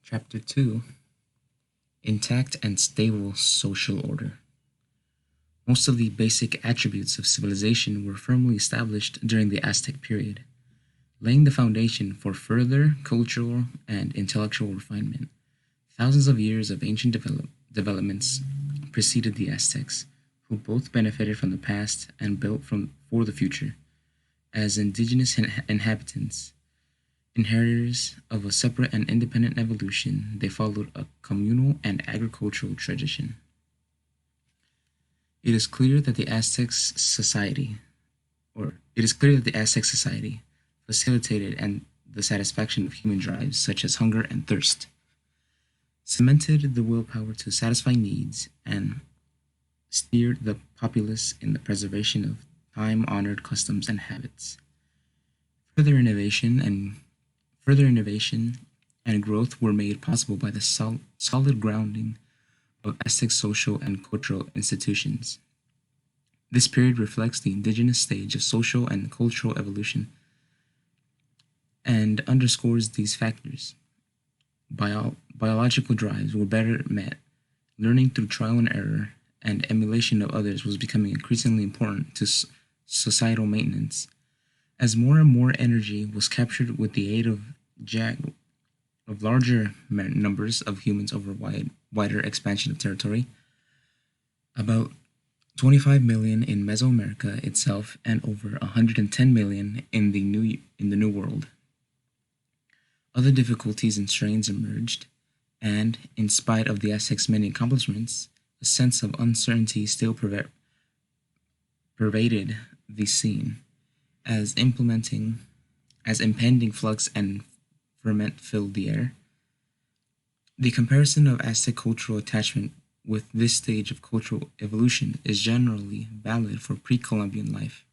Chapter 2: Intact and Stable Social Order. Most of the basic attributes of civilization were firmly established during the Aztec period, laying the foundation for further cultural and intellectual refinement. Thousands of years of ancient developments preceded the Aztecs, who both benefited from the past and built for the future. As indigenous inhabitants, inheritors of a separate and independent evolution, they followed a communal and agricultural tradition. It is clear that the Aztec society facilitated and the satisfaction of human drives such as hunger and thirst, cemented the willpower to satisfy needs, and steered the populace in the preservation of time-honored customs and habits. Further innovation and Further innovation and growth were made possible by the solid grounding of Aztec social and cultural institutions. This period reflects the indigenous stage of social and cultural evolution and underscores these factors. Biological drives were better met, learning through trial and error, and emulation of others was becoming increasingly important to societal maintenance. As more and more energy was captured with the aid of larger numbers of humans over wider expansion of territory, about 25 million in Mesoamerica itself and over 110 million in the New World. Other difficulties and strains emerged, and in spite of the Aztecs' many accomplishments, a sense of uncertainty still pervaded the scene, as impending flux and ferment filled the air. The comparison of Aztec cultural attachment with this stage of cultural evolution is generally valid for pre-Columbian life.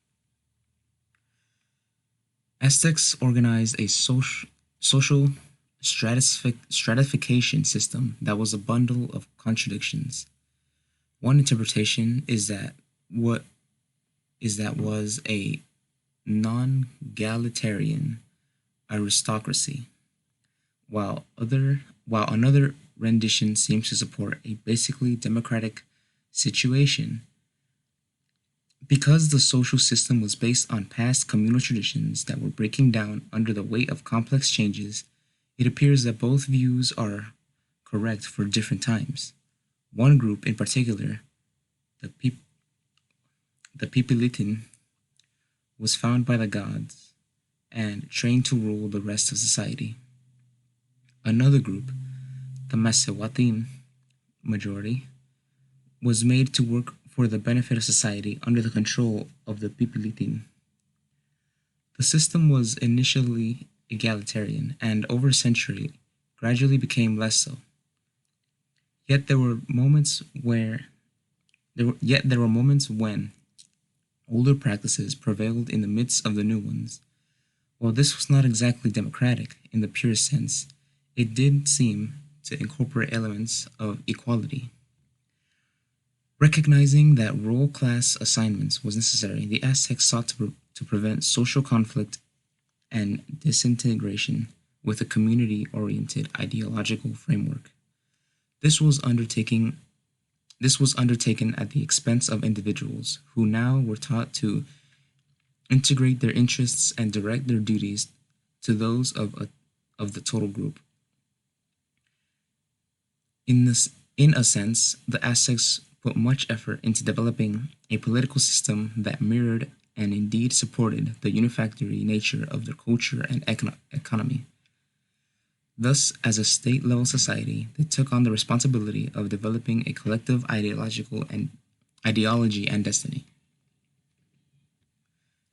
Aztecs organized a social stratification system that was a bundle of contradictions. One interpretation is that was a non-egalitarian aristocracy, while another rendition seems to support a basically democratic situation. Because the social system was based on past communal traditions that were breaking down under the weight of complex changes, it appears that both views are correct for different times. One group in particular, the Pipilitin, was found by the gods and trained to rule the rest of society. Another group, the Masehuatin majority, was made to work for the benefit of society under the control of the Pipilitin. The system was initially egalitarian and over a century gradually became less so. Yet there were moments when older practices prevailed in the midst of the new ones. While this was not exactly democratic in the purest sense, it did seem to incorporate elements of equality. Recognizing that role class assignments was necessary, the Aztecs sought to prevent social conflict and disintegration with a community-oriented ideological framework. This was undertaken at the expense of individuals, who now were taught to integrate their interests and direct their duties to those of the total group. In a sense, the Aztecs put much effort into developing a political system that mirrored and indeed supported the unifactory nature of their culture and economy. Thus, as a state-level society, they took on the responsibility of developing a collective ideology and destiny.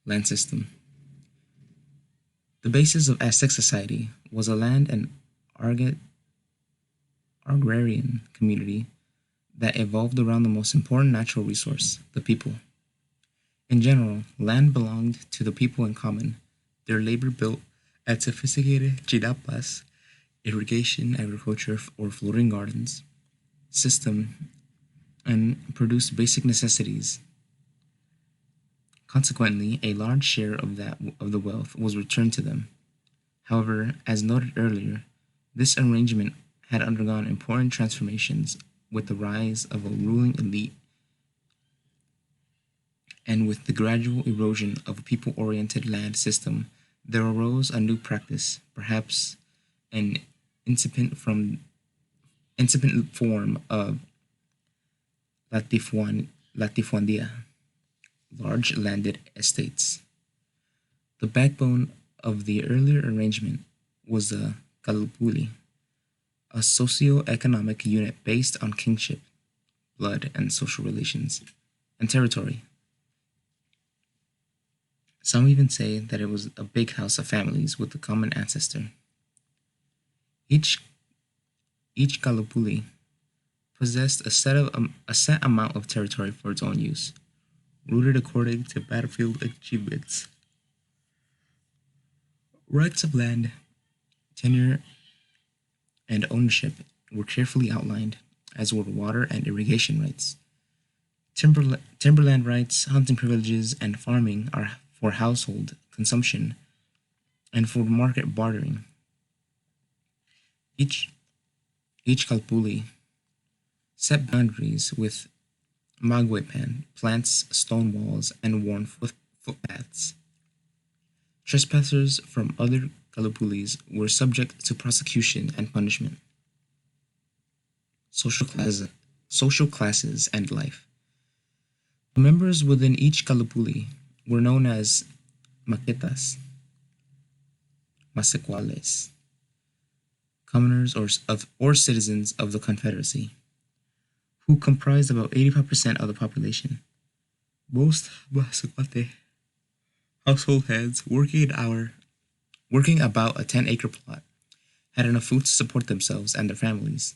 Land system. The basis of Aztec society was a land and agrarian community that evolved around the most important natural resource, the people. In general, land belonged to the people in common. Their labor built at sophisticated chinapas, irrigation, agriculture, or floating gardens system, and produced basic necessities. Consequently, a large share of the wealth was returned to them. However, as noted earlier, this arrangement had undergone important transformations with the rise of a ruling elite and with the gradual erosion of a people oriented land system. There arose a new practice, perhaps an incipient, incipient form of latifundia, large landed estates. The backbone of the earlier arrangement was the Kalupuli, a socio-economic unit based on kingship, blood, and social relations, and territory. Some even say that it was a big house of families with a common ancestor. Each each Kalupuli possessed a set amount of territory for its own use, rooted according to battlefield achievements. Rights of land, tenure, and ownership were carefully outlined, as were water and irrigation rights. Timberland rights, hunting privileges, and farming are for household consumption and for market bartering. Each each Kalpuli set boundaries with magwepan, plants, stone walls, and worn footpaths. Trespassers from other Kalupulis were subject to prosecution and punishment. Social classes, social classes and life. The members within each Kalupuli were known as maketas, masequales, commoners or citizens of the Confederacy, who comprised about 85% of the population. Most masequate household heads working about a 10-acre plot had enough food to support themselves and their families.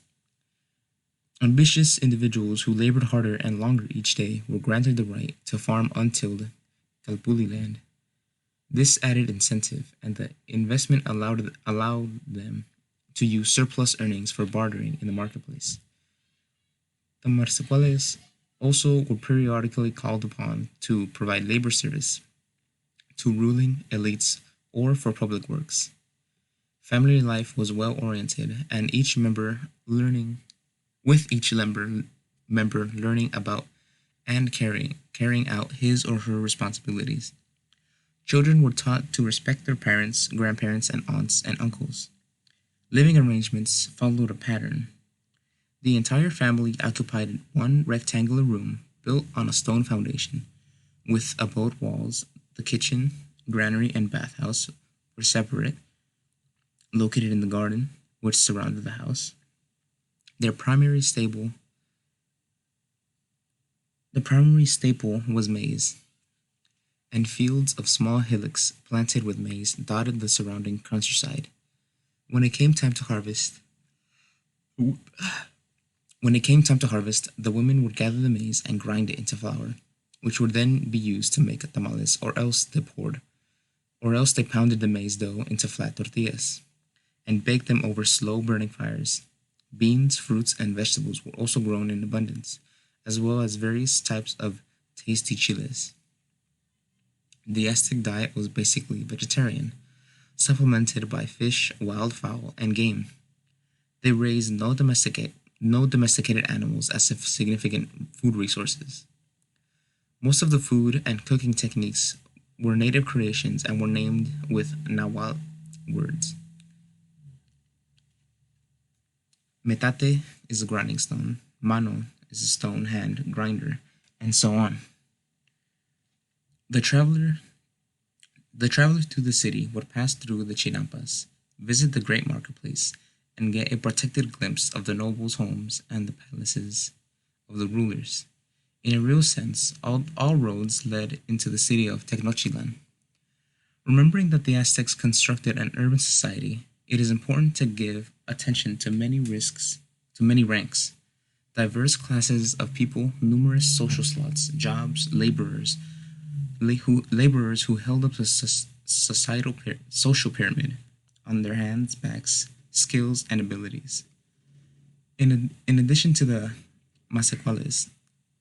Ambitious individuals who labored harder and longer each day were granted the right to farm untilled Kalpuli land. This added incentive, and the investment allowed them to use surplus earnings for bartering in the marketplace. The Marsupiales also were periodically called upon to provide labor service to ruling elites or for public works. Family life was well oriented, and each member learning with each member learning about and carrying out his or her responsibilities. Children were taught to respect their parents, grandparents, and aunts and uncles. Living arrangements followed a pattern. The entire family occupied one rectangular room built on a stone foundation, with abode walls. The kitchen, granary, and bathhouse were separate, located in the garden, which surrounded the house. Their primary stable, the primary staple was maize, and fields of small hillocks planted with maize dotted the surrounding countryside. When it came time to harvest, when it came time to harvest, the women would gather the maize and grind it into flour, which would then be used to make tamales, or else they pounded the maize dough into flat tortillas and baked them over slow burning fires. Beans, fruits, and vegetables were also grown in abundance, as well as various types of tasty chiles. The Aztec diet was basically vegetarian, supplemented by fish, wild fowl, and game. They raised no domesticated animals as significant food resources. Most of the food and cooking techniques were native creations and were named with Nahuatl words. Metate is a grinding stone, mano is a stone hand grinder, and so on. The traveler the traveler to the city would pass through the chinampas, visit the great marketplace, and get a protected glimpse of the nobles' homes and the palaces of the rulers. In a real sense, all roads led into the city of Tenochtitlan. Remembering that the Aztecs constructed an urban society, it is important to give attention to many ranks, diverse classes of people, numerous social slots, jobs, laborers who held up the social pyramid on their hands, backs, skills, and abilities. In addition to the Masequales,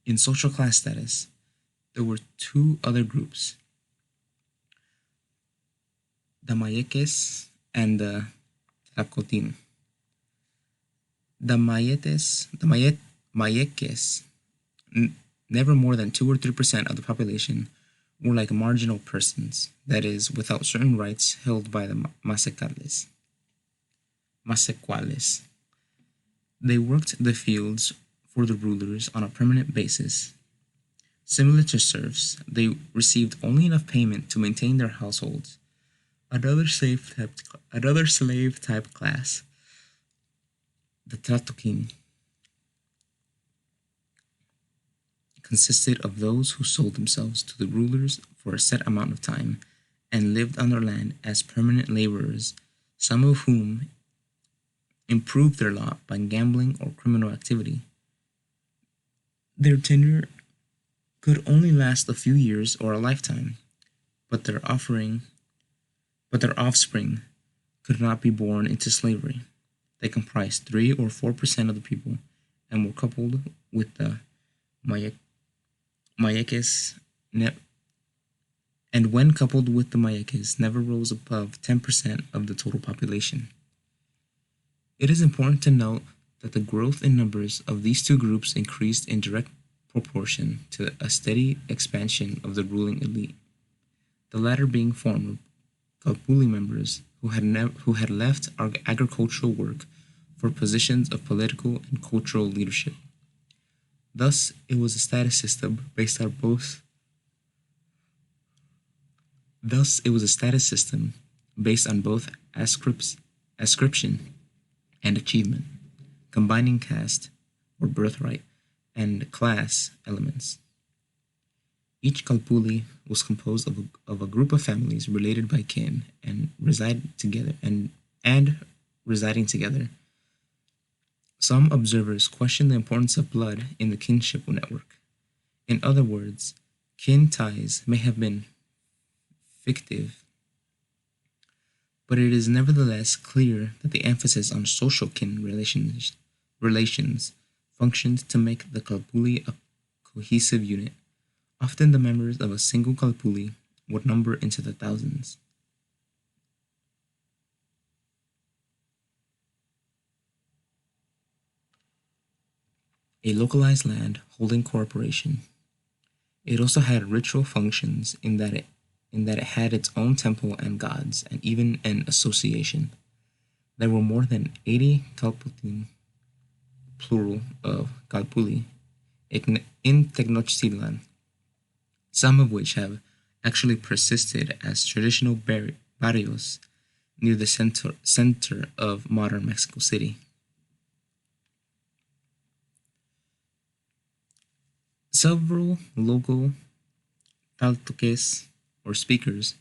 in social class status, there were two other groups, the Mayekes and the Tlacotin. Mayekes, n- never more than 2 or 3% of the population, were like marginal persons, that is, without certain rights held by the Masequales. They worked the fields for the rulers on a permanent basis. Similar to serfs, they received only enough payment to maintain their households. Another slave type class, the Tlatoquin, consisted of those who sold themselves to the rulers for a set amount of time and lived on their land as permanent laborers, some of whom improved their lot by gambling or criminal activity. Their tenure could only last a few years or a lifetime, but but their offspring could not be born into slavery. They comprised 3 or 4% of the people and were coupled with the Mayekes, and when coupled with the Mayekes, never rose above 10% of the total population. It is important to note that the growth in numbers of these two groups increased in direct proportion to a steady expansion of the ruling elite, the latter being former Kalpuli members who had left agricultural work for positions of political and cultural leadership. Thus, it was a status system based on both. Thus, it was a status system based on both ascription and achievement, combining caste or birthright and class elements. Each Kalpuli was composed of a group of families related by kin and residing together. Some observers question the importance of blood in the kinship network. In other words, kin ties may have been fictive, but it is nevertheless clear that the emphasis on social kin relations functioned to make the Kalpuli a cohesive unit. Often the members of a single Kalpuli would number into the thousands. A localized land holding corporation. It also had ritual functions in that it had its own temple and gods, and even an association. There were more than 80 Kalputin, plural of Kalpuli, in Tenochtitlan, some of which have actually persisted as traditional barrios near the center of modern Mexico City. Several local Taltoques or speakers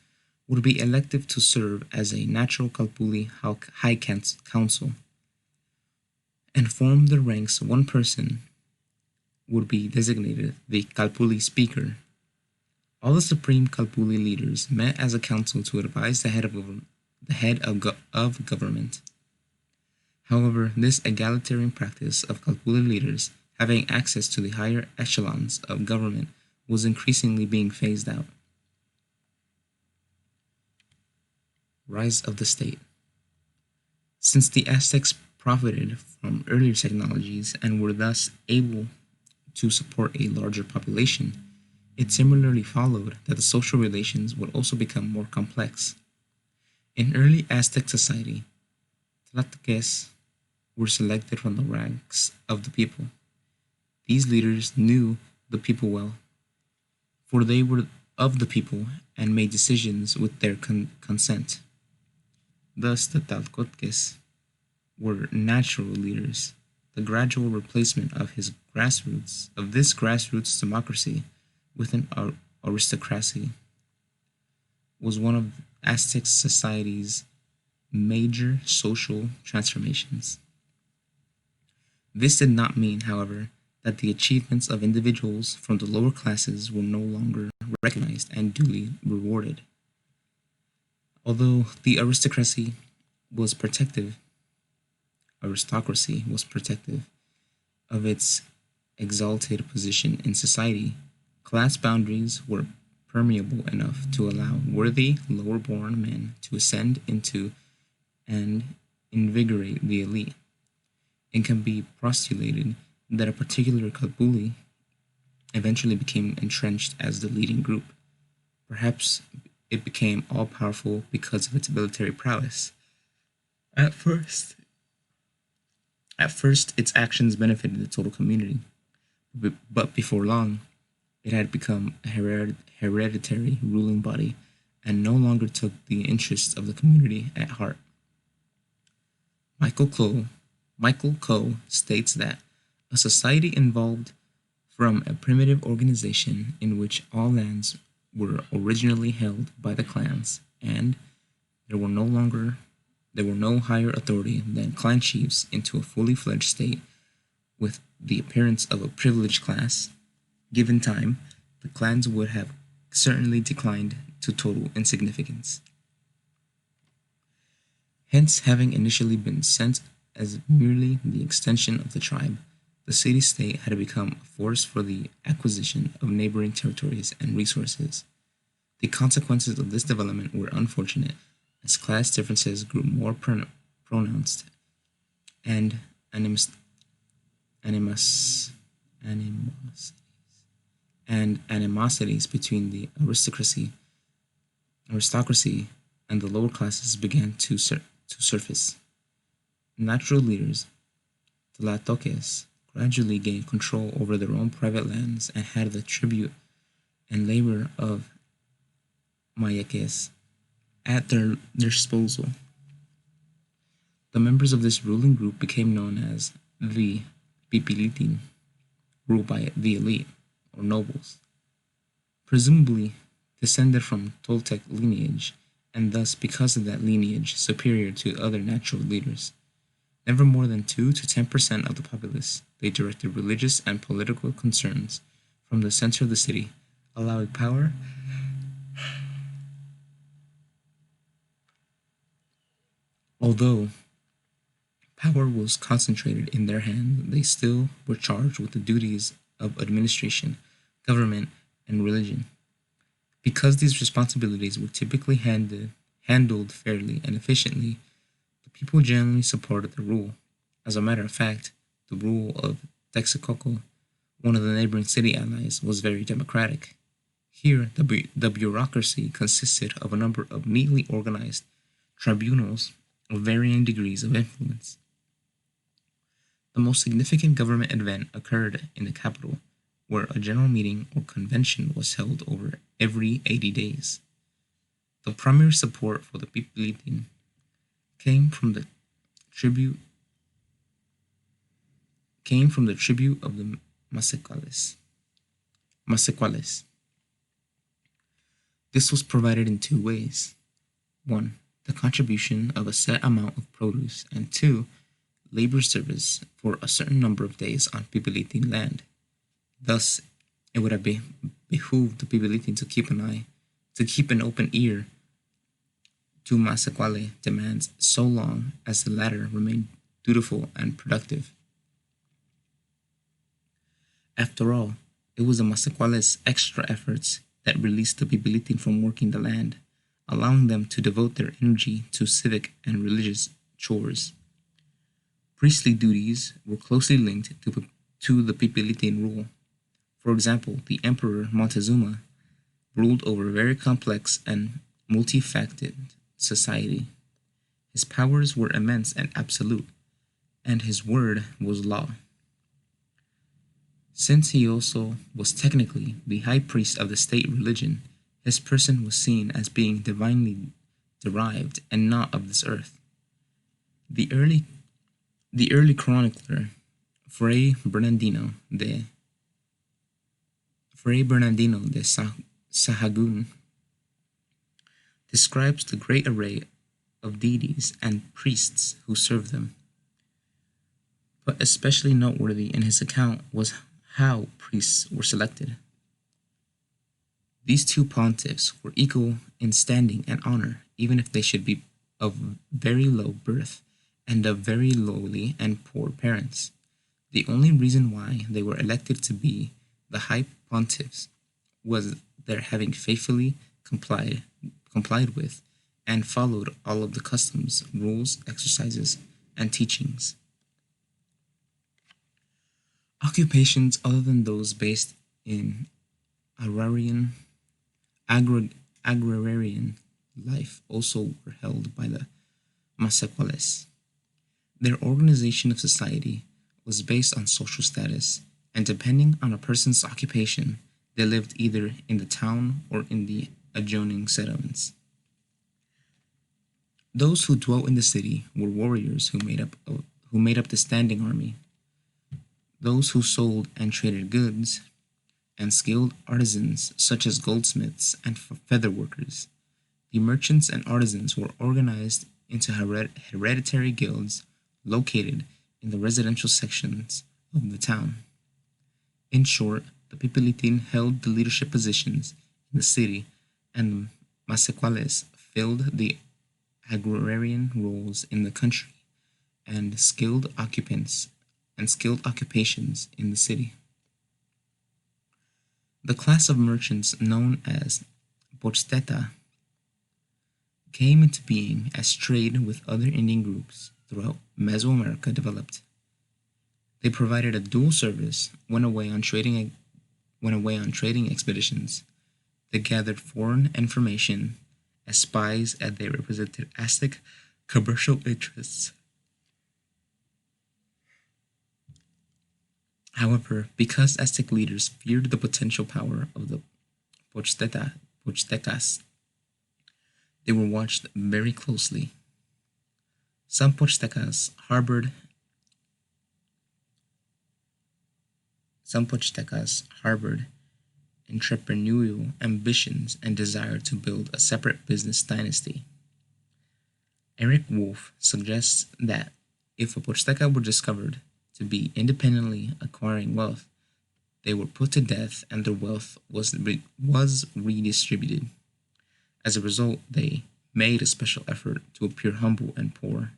would be elected to serve as a natural Kalpuli High Council and form the ranks. One person would be designated the Kalpuli Speaker. All the supreme Kalpuli leaders met as a council to advise of government. However, this egalitarian practice of Kalpuli leaders having access to the higher echelons of government was increasingly being phased out. Rise of the state. Since the Aztecs profited from earlier technologies and were thus able to support a larger population, it similarly followed that the social relations would also become more complex. In early Aztec society, Tlatoques were selected from the ranks of the people. These leaders knew the people well, for they were of the people and made decisions with their consent. Thus, the Talcottes were natural leaders. The gradual replacement of this grassroots democracy with an aristocracy was one of Aztec society's major social transformations. This did not mean, however, that the achievements of individuals from the lower classes were no longer recognized and duly rewarded. Although the aristocracy was protective of its exalted position in society, class boundaries were permeable enough to allow worthy lower born men to ascend into and invigorate the elite. It can be postulated that a particular Kalpuli eventually became entrenched as the leading group. Perhaps it became all powerful because of its military prowess. At first, at first, its actions benefited the total community, but before long, it had become a hereditary ruling body and no longer took the interests of the community at heart. Michael Coe, Michael Coe states that a society evolved from a primitive organization in which all lands were originally held by the clans, and there were no longer there were no higher authority than clan chiefs into a fully fledged state with the appearance of a privileged class. Given time, the clans would have certainly declined to total insignificance. Hence, having initially been sent as merely the extension of the tribe, the city state had become a force for the acquisition of neighboring territories and resources. The consequences of this development were unfortunate, as class differences grew more pronounced and animus, animus, animus, and animosities between the aristocracy and the lower classes began to surface. Natural leaders, Tlaatoques, gradually gained control over their own private lands and had the tribute and labor of Mayaques at their disposal. The members of this ruling group became known as the Pipilitin, ruled by the elite, or nobles, presumably descended from Toltec lineage, and thus, because of that lineage, superior to other natural leaders. Never more than 2 to 10% of the populace, they directed religious and political concerns from the center of the city, allowing power. Although power was concentrated in their hands, they still were charged with the duties of administration, government, and religion. Because these responsibilities were typically handled fairly and efficiently, the people generally supported the rule. As a matter of fact, the rule of Texcoco, one of the neighboring city allies, was very democratic. Here, the bureaucracy consisted of a number of neatly organized tribunals of varying degrees of influence. The most significant government event occurred in the capital, where a general meeting or convention was held over every 80 days. The primary support for the Pipilitin came from the tribute of the Masequales. Masequales. This was provided in two ways. One, the contribution of a set amount of produce, and two, labor service for a certain number of days on Pipilitin land. Thus, it would have behooved the Pipilitin to keep an open ear to Masequale demands so long as the latter remained dutiful and productive. After all, it was the Masequales' extra efforts that released the Pipilitin from working the land, allowing them to devote their energy to civic and religious chores. Priestly duties were closely linked to the Pipilitin rule. For example, the Emperor Montezuma ruled over a very complex and multifaceted society. His powers were immense and absolute, and his word was law. Since he also was technically the high priest of the state religion, his person was seen as being divinely derived and not of this earth. The early the early chronicler Fray Bernardino de Sahagún describes the great array of deities and priests who served them. But especially noteworthy in his account was how priests were selected. These two pontiffs were equal in standing and honor, even if they should be of very low birth and of very lowly and poor parents. The only reason why they were elected to be the high pontiffs was their having faithfully complied with and followed all of the customs, rules, exercises, and teachings. Occupations other than those based in agrarian, agri- agrarian life also were held by the Masequales. Their organization of society was based on social status, and depending on a person's occupation, they lived either in the town or in the adjoining settlements. Those who dwelt in the city were warriors who made up the standing army. Those who sold and traded goods, and skilled artisans such as goldsmiths and feather workers. The merchants and artisans were organized into hereditary guilds located in the residential sections of the town. In short, the Pipilitin held the leadership positions in the city, and the Masequales filled the agrarian roles in the country and skilled occupations in the city. The class of merchants known as Pochteta came into being as trade with other Indian groups throughout Mesoamerica developed. They provided a dual service when away on trading expeditions. They gathered foreign information as spies as they represented Aztec commercial interests. However, because Aztec leaders feared the potential power of the Pochtecas, they were watched very closely. Some Pochtecas harbored entrepreneurial ambitions and desired to build a separate business dynasty. Eric Wolf suggests that if a Pochteca were discovered to be independently acquiring wealth, they were put to death and their wealth was redistributed. As a result, they made a special effort to appear humble and poor.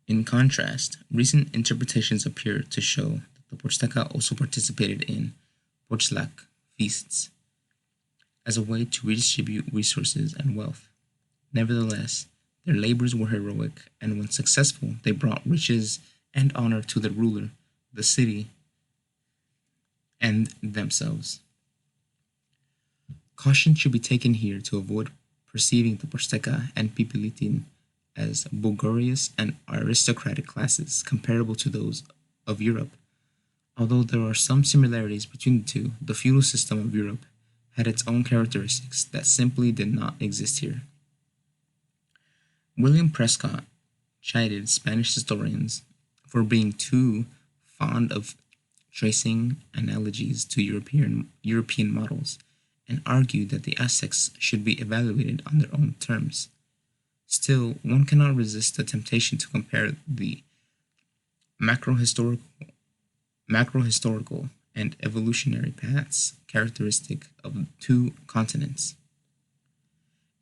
In contrast, recent interpretations appear to show that the Pochteca also participated in Pochlak feasts as a way to redistribute resources and wealth. Nevertheless, their labors were heroic, and when successful, they brought riches and honor to the ruler, the city, and themselves. Caution should be taken here to avoid perceiving the Pochteca and Pipilitin as bourgeois and aristocratic classes comparable to those of Europe. Although there are some similarities between the two, the feudal system of Europe had its own characteristics that simply did not exist here. William Prescott chided Spanish historians for being too fond of tracing analogies to European models and argued that the Aztecs should be evaluated on their own terms. Still, one cannot resist the temptation to compare the macrohistorical, macrohistorical and evolutionary paths characteristic of two continents.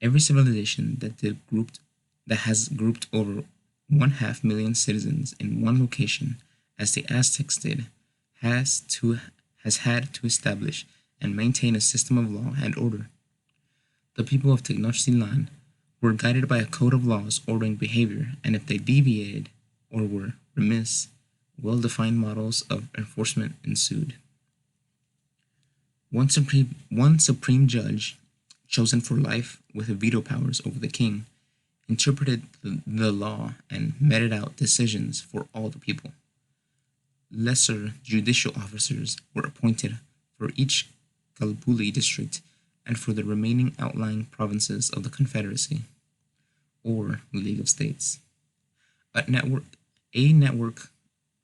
Every civilization that has grouped over 1/2 million citizens in one location, as the Aztecs did, has to has had to establish and maintain a system of law and order. The people of Tenochtitlan were guided by a code of laws ordering behavior, and if they deviated or were remiss, well-defined models of enforcement ensued. One supreme judge, chosen for life with veto powers over the king, interpreted the law and meted out decisions for all the people. Lesser judicial officers were appointed for each Kalpuli district and for the remaining outlying provinces of the Confederacy, or League of States. A network, a network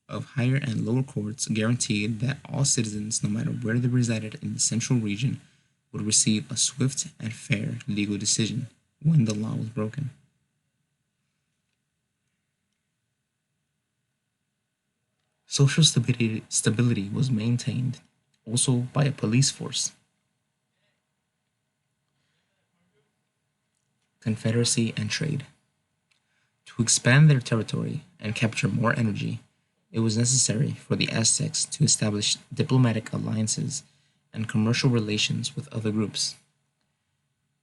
of higher and lower courts guaranteed that all citizens, no matter where they resided in the central region, would receive a swift and fair legal decision when the law was broken. Social stability was maintained also by a police force. Confederacy and trade. To expand their territory and capture more energy, it was necessary for the Aztecs to establish diplomatic alliances and commercial relations with other groups.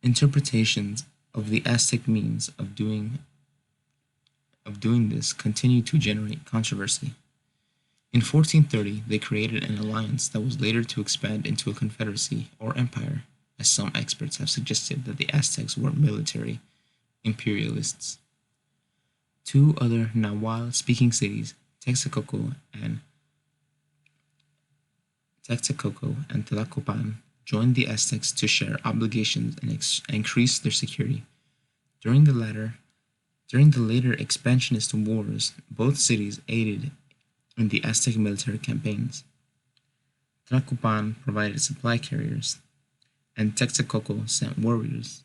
Interpretations of the Aztec means of doing this continue to generate controversy. In 1430, they created an alliance that was later to expand into a confederacy or empire, as some experts have suggested that the Aztecs were military imperialists. Two other Nahuatl-speaking cities, Texcoco and Tlacopan, joined the Aztecs to share obligations and increase their security. During the latter During the later expansionist wars, both cities aided in the Aztec military campaigns. Tlacopan provided supply carriers, and Texcoco sent warriors.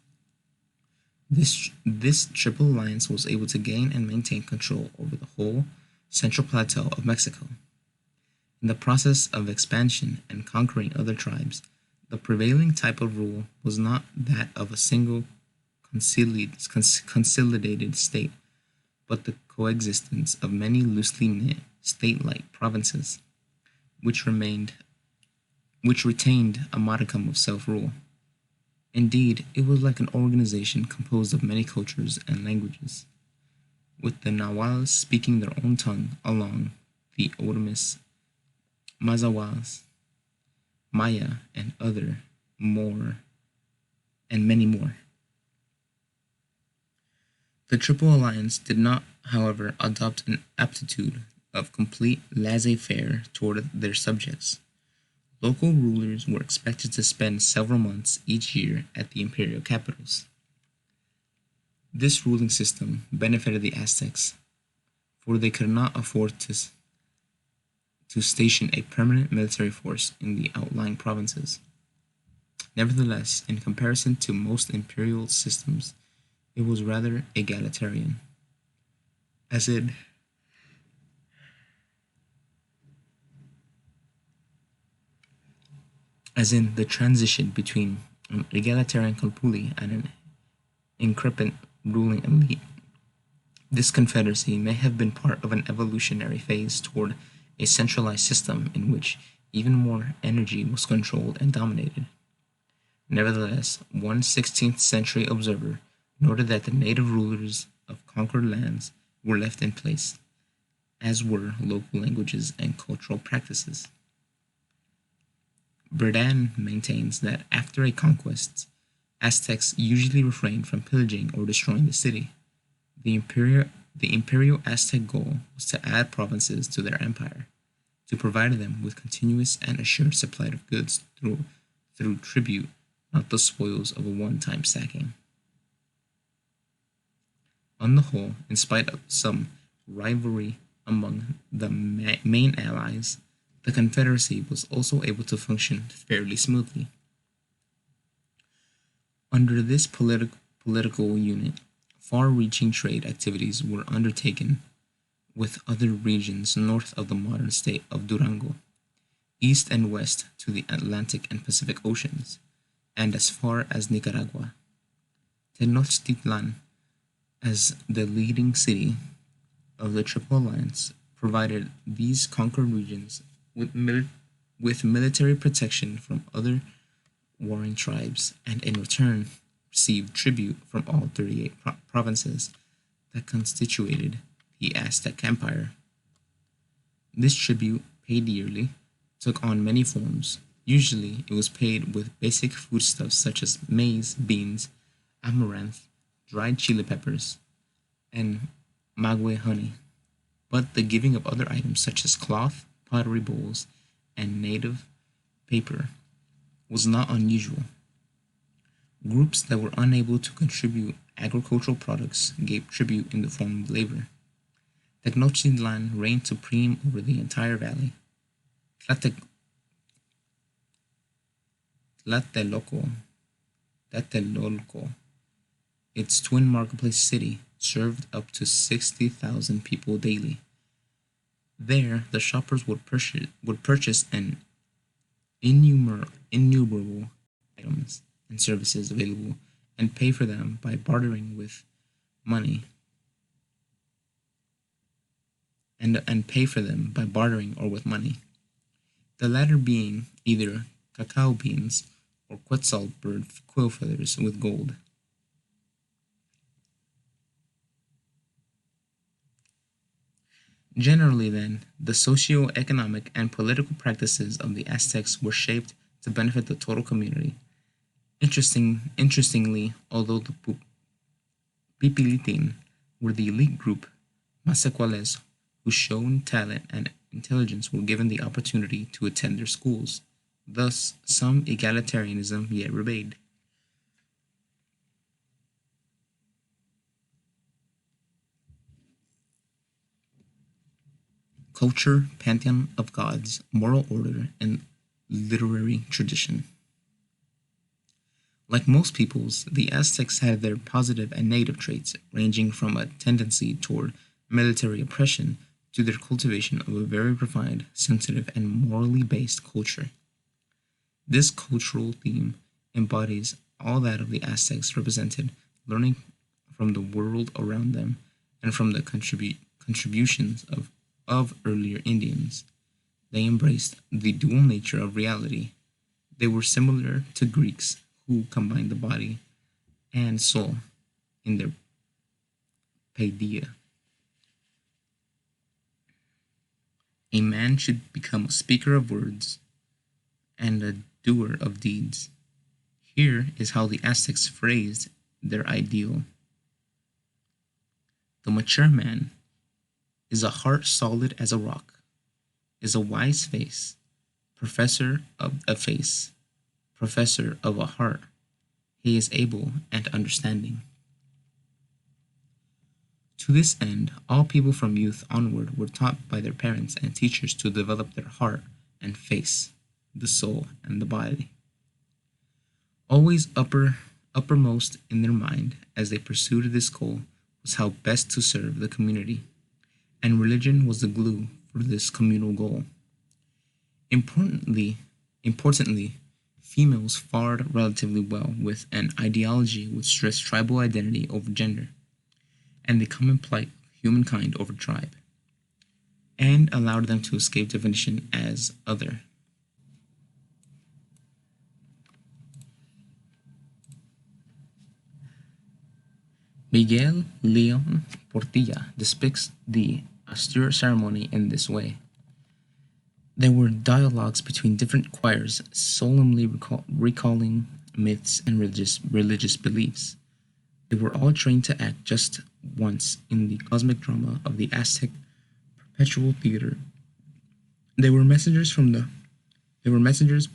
This triple alliance was able to gain and maintain control over the whole central plateau of Mexico. In the process of expansion and conquering other tribes, the prevailing type of rule was not that of a single consolidated state, but the coexistence of many loosely knit state-like provinces, which retained a modicum of self-rule. Indeed, it was like an organization composed of many cultures and languages, with the Nahuatls speaking their own tongue along the Otomis, Mazahuas, Maya, and other more, and many more. The Triple Alliance did not, however, adopt an attitude of complete laissez-faire toward their subjects. Local rulers were expected to spend several months each year at the imperial capitals. This ruling system benefited the Aztecs, for they could not afford to station a permanent military force in the outlying provinces. Nevertheless, in comparison to most imperial systems, it was rather egalitarian, as in the transition between an egalitarian Calpulli and an increpant ruling elite. This confederacy may have been part of an evolutionary phase toward a centralized system in which even more energy was controlled and dominated. Nevertheless, one 16th century observer noted that the native rulers of conquered lands were left in place, as were local languages and cultural practices. Berdan maintains that after a conquest, Aztecs usually refrained from pillaging or destroying the city. The imperial Aztec goal was to add provinces to their empire, to provide them with continuous and assured supply of goods through tribute, not the spoils of a one-time sacking. On the whole, in spite of some rivalry among the main allies, the Confederacy was also able to function fairly smoothly. Under this political unit, far-reaching trade activities were undertaken with other regions north of the modern state of Durango, east and west to the Atlantic and Pacific Oceans, and as far as Nicaragua. Tenochtitlan, as the leading city of the Triple Alliance, provided these conquered regions with military protection from other warring tribes, and in return received tribute from all 38 provinces that constituted the Aztec Empire. This tribute, paid yearly, took on many forms. Usually, it was paid with basic foodstuffs such as maize, beans, amaranth, dried chili peppers, and maguey honey. But the giving of other items such as cloth, pottery bowls, and native paper was not unusual. Groups that were unable to contribute agricultural products gave tribute in the form of labor. Tenochtitlan reigned supreme over the entire valley. Tlatelolco, Tlatelolco, its twin marketplace city, served up to 60,000 people daily. There, the shoppers would purchase an innumerable items and services available and pay for them by bartering with money and pay for them by bartering or with money, the latter being either cacao beans or quetzal bird quill feathers with gold. Generally, then, the socio-economic and political practices of the Aztecs were shaped to benefit the total community. Interestingly, although the Pipilitin were the elite group, Masequales, whose shown talent and intelligence were given the opportunity to attend their schools. Thus, some egalitarianism yet remained. Culture, pantheon of gods, moral order, and literary tradition. Like most peoples, the Aztecs had their positive and negative traits, ranging from a tendency toward military oppression to their cultivation of a very refined, sensitive, and morally based culture. This cultural theme embodies all that of the Aztecs represented, learning from the world around them and from the contributions of earlier Indians. They embraced the dual nature of reality. They were similar to Greeks who combined the body and soul in their paideia. A man should become a speaker of words and a doer of deeds. Here is how the Aztecs phrased their ideal. The mature man is a heart solid as a rock, is a wise face, professor of a face, professor of a heart. He is able and understanding. To this end, all people from youth onward were taught by their parents and teachers to develop their heart and face, the soul and the body. Always uppermost in their mind as they pursued this goal was how best to serve the community, and religion was the glue for this communal goal. Importantly, females fared relatively well with an ideology which stressed tribal identity over gender, and the common plight of humankind over tribe, and allowed them to escape definition as other. Miguel Leon Portilla depicts the austere ceremony in this way. There were dialogues between different choirs, solemnly recalling myths and religious beliefs. They were all trained to act just once in the cosmic drama of the Aztec perpetual theater. They were messengers from the they were messengers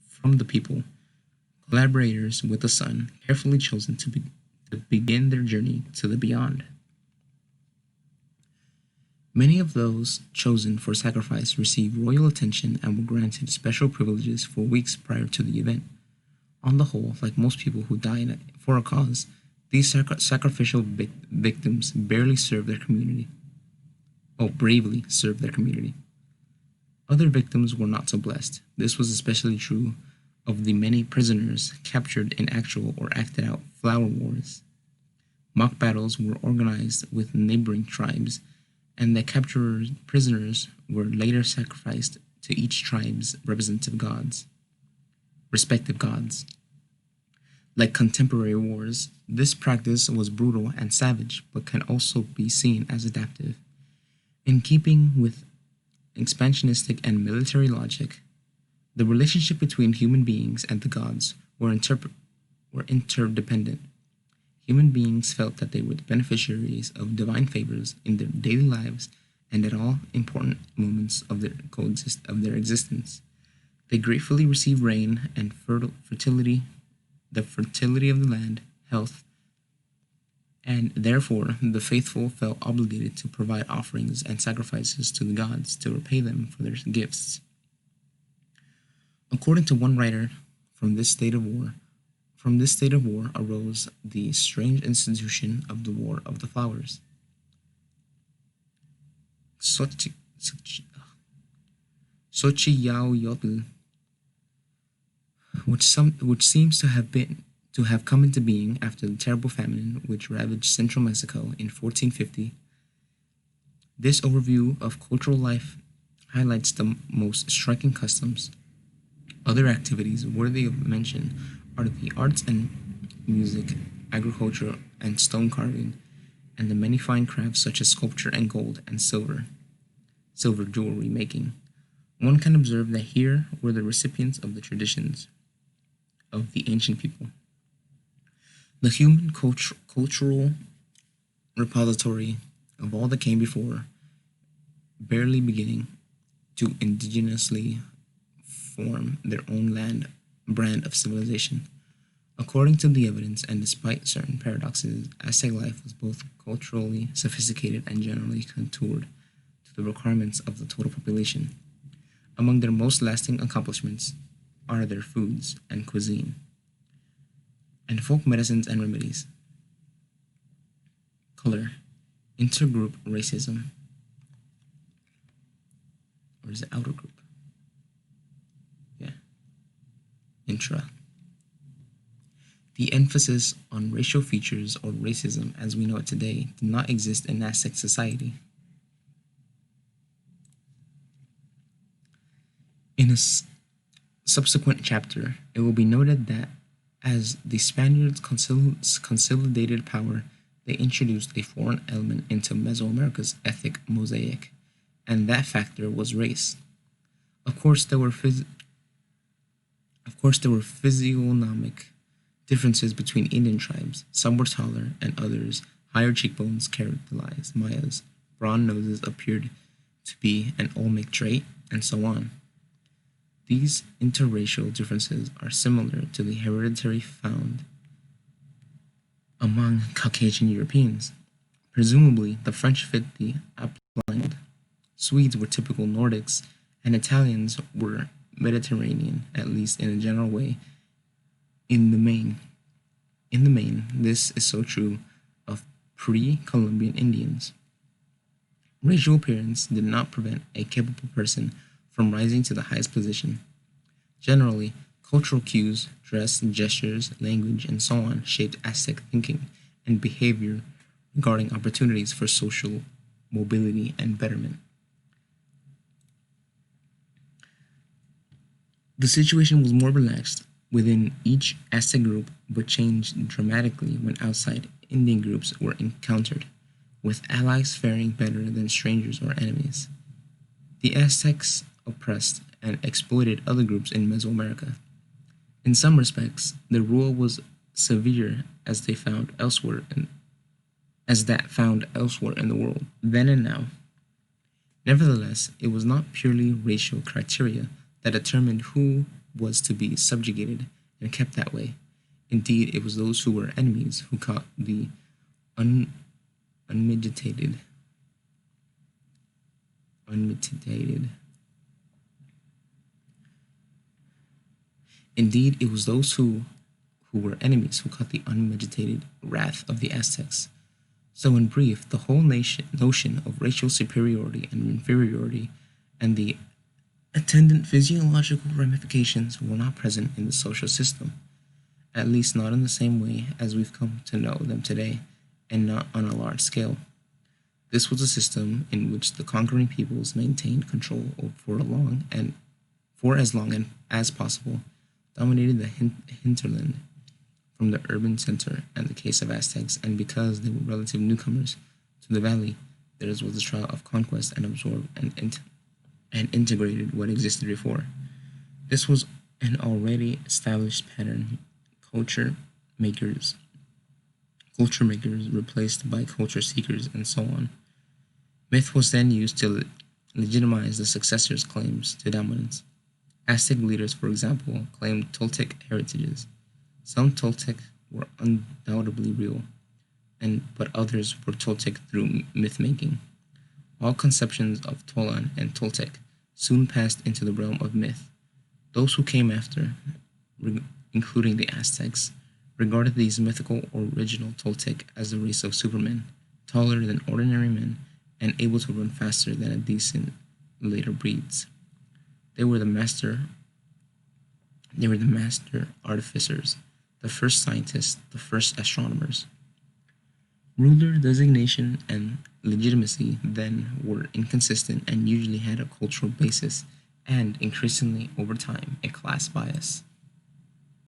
from the people, collaborators with the sun, carefully chosen to begin their journey to the beyond. Many of those chosen for sacrifice received royal attention and were granted special privileges for weeks prior to the event. On the whole, like most people who die for a cause, these sacrificial victims barely serve their community. Oh, bravely serve their community. Other victims were not so blessed. This was especially true of the many prisoners captured in actual or acted out flower wars. Mock battles were organized with neighboring tribes, and the captured prisoners were later sacrificed to each tribe's respective gods. Like contemporary wars, this practice was brutal and savage, but can also be seen as adaptive. In keeping with expansionistic and military logic, the relationship between human beings and the gods were interdependent. Human beings felt that they were the beneficiaries of divine favors in their daily lives and at all important moments of their existence. They gratefully received rain and fertility, the fertility of the land, health, and therefore the faithful felt obligated to provide offerings and sacrifices to the gods to repay them for their gifts. According to one writer, from this state of war, from this state of war arose the strange institution of the War of the Flowers. Xochitl, which seems to have come into being after the terrible famine which ravaged central Mexico in 1450. This overview of cultural life highlights the most striking customs. Other activities worthy of mention are the arts and music, agriculture, and stone carving, and the many fine crafts such as sculpture and gold and silver jewelry making. One can observe that here were the recipients of the traditions of the ancient people. The human cultural repository of all that came before, barely beginning to indigenously form their own brand of civilization. According to the evidence, and despite certain paradoxes, Aztec life was both culturally sophisticated and generally contoured to the requirements of the total population. Among their most lasting accomplishments are their foods and cuisine, and folk medicines and remedies. Color, intergroup racism, or is it outer group? Yeah, intra. The emphasis on racial features or racism as we know it today did not exist in Aztec society. In a subsequent chapter, it will be noted that as the Spaniards consolidated power, they introduced a foreign element into Mesoamerica's ethnic mosaic, and that factor was race. Of course, there were physiognomic differences between Indian tribes. Some were taller, and others higher cheekbones characterized Mayas. Broad noses appeared to be an Olmec trait, and so on. These interracial differences are similar to the hereditary found among Caucasian Europeans. Presumably, the French fit the outlined. Swedes were typical Nordics, and Italians were Mediterranean, at least in a general way. In the main, this is so true of pre-Columbian Indians. Racial appearance did not prevent a capable person from rising to the highest position. Generally, cultural cues, dress, gestures, language, and so on shaped Aztec thinking and behavior regarding opportunities for social mobility and betterment. The situation was more relaxed within each Aztec group, but changed dramatically when outside Indian groups were encountered, with allies faring better than strangers or enemies. The Aztecs oppressed and exploited other groups in Mesoamerica. In some respects, their rule was severe as that found elsewhere in the world, then and now. Nevertheless, it was not purely racial criteria that determined who was to be subjugated and kept that way. Indeed, it was those who were enemies who caught the unmitigated. Indeed, it was those who were enemies who caught the unmitigated wrath of the Aztecs. So, in brief, the whole notion of racial superiority and inferiority and the attendant physiological ramifications were not present in the social system, at least not in the same way as we've come to know them today, and not on a large scale. This was a system in which the conquering peoples maintained control for as long as possible, dominated the hinterland from the urban center in the case of Aztecs, and because they were relative newcomers to the valley, theirs was the trial of conquest and absorbed and integrated what existed before. This was an already established pattern. Culture makers replaced by culture seekers, and so on. Myth was then used to legitimize the successors' claims to dominance. Aztec leaders, for example, claimed Toltec heritages. Some Toltec were undoubtedly real, but others were Toltec through myth-making. All conceptions of Tolan and Toltec soon passed into the realm of myth. Those who came after, including the Aztecs, regarded these mythical original Toltec as the race of supermen, taller than ordinary men and able to run faster than a decent later breeds. They were the master artificers, the first scientists, the first astronomers. Ruler designation and legitimacy then were inconsistent and usually had a cultural basis and, increasingly over time, a class bias.